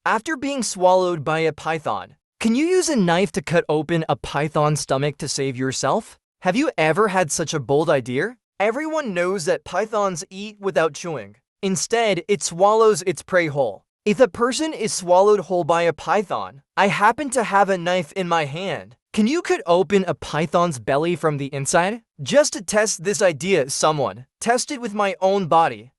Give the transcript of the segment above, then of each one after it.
After being swallowed by a python, can you use a knife to cut open a python's stomach to save yourself? Have you ever had such a bold idea? Everyone knows that pythons eat without chewing. Instead, it swallows its prey whole. If a person is swallowed whole by a python, I happen to have a knife in my hand. Can you cut open a python's belly from the inside? Just to test this idea, someone tested with my own body.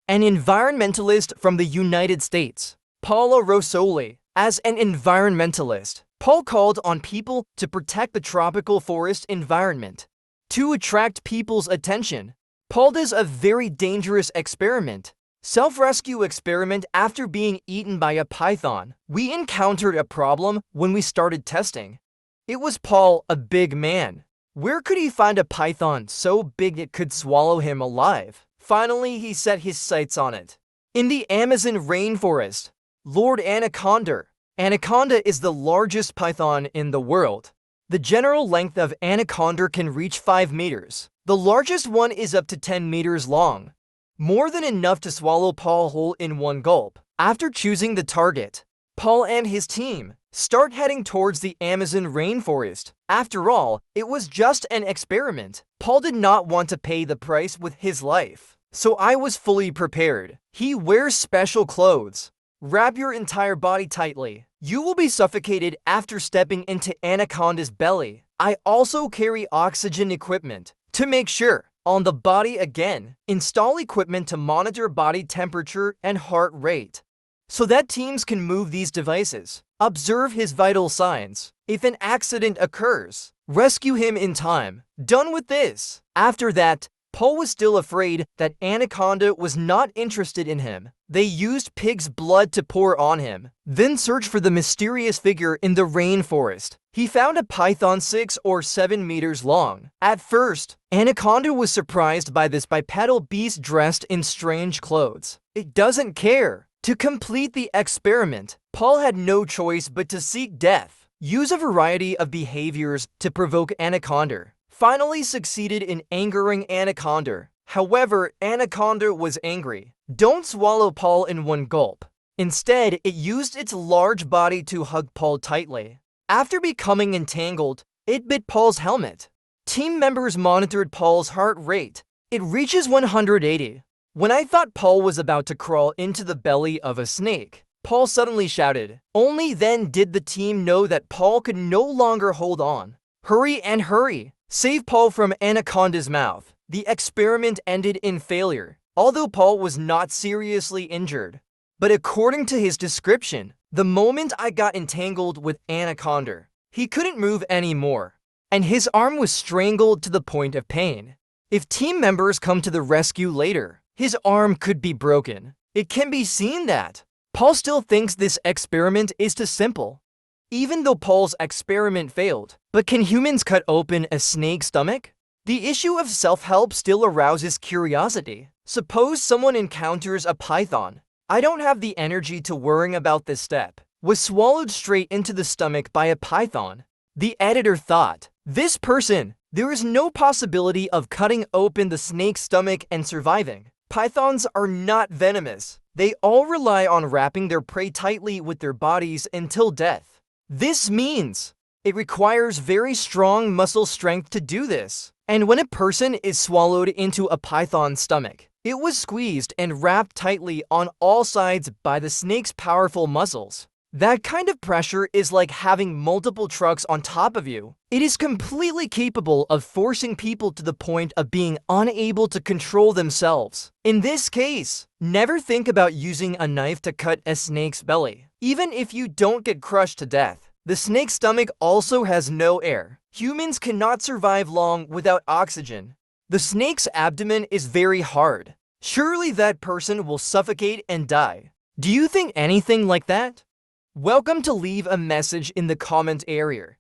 An environmentalist from the United States, Paolo Rosoli. As an environmentalist, Paul called on people to protect the tropical forest environment. To attract people's attention, Paul does a very dangerous experiment. Self-rescue experiment after being eaten by a python. We encountered a problem when we started testing. It was Paul, a big man. Where could he find a python so big it could swallow him alive? Finally, he set his sights on it. In the Amazon rainforest, Lord Anaconda. Anaconda is the largest python in the world. The general length of anaconda can reach 5 meters. The largest one is up to 10 meters long. More than enough to swallow Paul whole in one gulp. After choosing the target, Paul and his team start heading towards the Amazon rainforest. After all, it was just an experiment. Paul did not want to pay the price with his life, so I was fully prepared. He wears special clothes. Wrap your entire body tightly. You will be suffocated after stepping into anaconda's belly. I also carry oxygen equipment to make sure. On the body again, install equipment to monitor body temperature and heart rate, so that teams can move these devices. Observe his vital signs. If an accident occurs, rescue him in time. Done with this. After that, Paul was still afraid that Anaconda was not interested in him. They used pig's blood to pour on him, then searched for the mysterious figure in the rainforest. He found a python 6 or 7 meters long. At first, Anaconda was surprised by this bipedal beast dressed in strange clothes. It doesn't care. To complete the experiment, Paul had no choice but to seek death. Use a variety of behaviors to provoke Anaconda. Finally succeeded in angering Anaconda. However, Anaconda was angry. Don't swallow Paul in one gulp. Instead, it used its large body to hug Paul tightly. After becoming entangled, it bit Paul's helmet. Team members monitored Paul's heart rate. It reaches 180. When I thought Paul was about to crawl into the belly of a snake, Paul suddenly shouted. Only then did the team know that Paul could no longer hold on. Hurry and hurry! Save Paul from Anaconda's mouth. The experiment ended in failure, although Paul was not seriously injured. But according to his description, the moment I got entangled with Anaconda, he couldn't move anymore, and his arm was strangled to the point of pain. If team members come to the rescue later, his arm could be broken. It can be seen that Paul still thinks this experiment is too simple. Even though Paul's experiment failed, but can humans cut open a snake's stomach? The issue of self-help still arouses curiosity. Suppose someone encounters a python. I don't have the energy to worrying about this step. Was swallowed straight into the stomach by a python. The editor thought, this person, there is no possibility of cutting open the snake's stomach and surviving. Pythons are not venomous. They all rely on wrapping their prey tightly with their bodies until death. This means it requires very strong muscle strength to do this. And when a person is swallowed into a python's stomach, it was squeezed and wrapped tightly on all sides by the snake's powerful muscles. That kind of pressure is like having multiple trucks on top of you. It is completely capable of forcing people to the point of being unable to control themselves. In this case, never think about using a knife to cut a snake's belly. Even if you don't get crushed to death, the snake's stomach also has no air. Humans cannot survive long without oxygen. The snake's abdomen is very hard. Surely that person will suffocate and die. Do you think anything like that? Welcome to leave a message in the comment area.